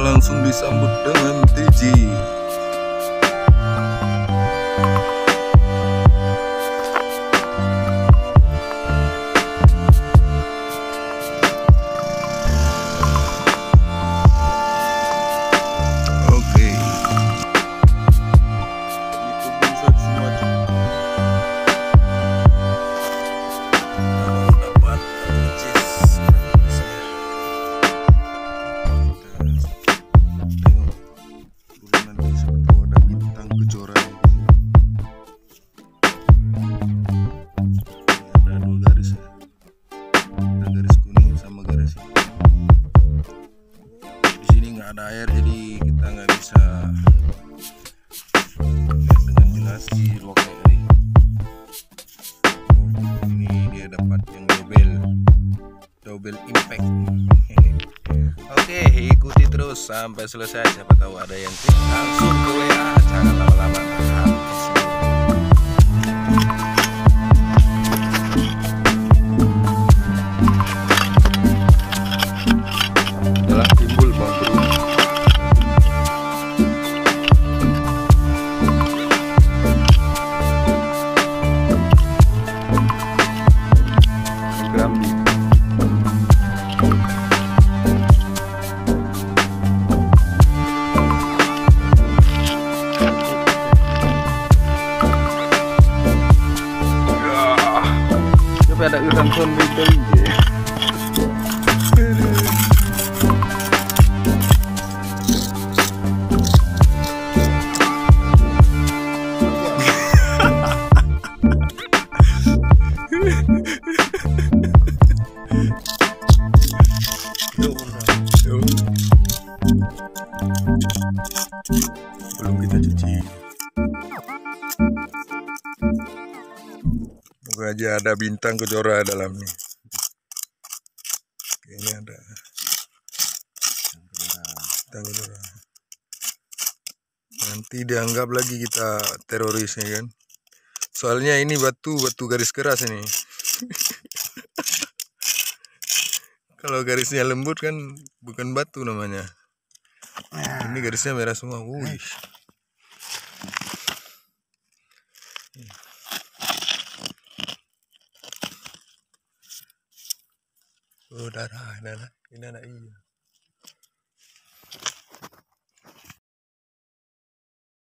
Langsung disambut dengan TJ. Oke. Itu bisa semacam. Dapat cheese. Nanti seperti ada bintang kejora. Ada dua garis ya. Ada garis kuning sama garis ini. Di sini nggak ada air jadi kita nggak bisa lihat dengan jelas di lokal ini. Ini dia dapat yang double impact. Oke, ikuti terus sampai selesai. Siapa tahu ada yang klik langsung ke WA. Jangan lama-lama. Telah timbul bang bro. Grambi. Ada udang zombie tinggi. Belum kita cuci. Moga aja ada bintang kejora dalamnya. Kayaknya ada bintang kejora. Nanti dianggap lagi kita terorisnya kan. Soalnya ini batu garis keras ini. Kalau garisnya lembut kan bukan batu namanya. Ini garisnya merah semua. Wih. Oh, darah, ini anak iya.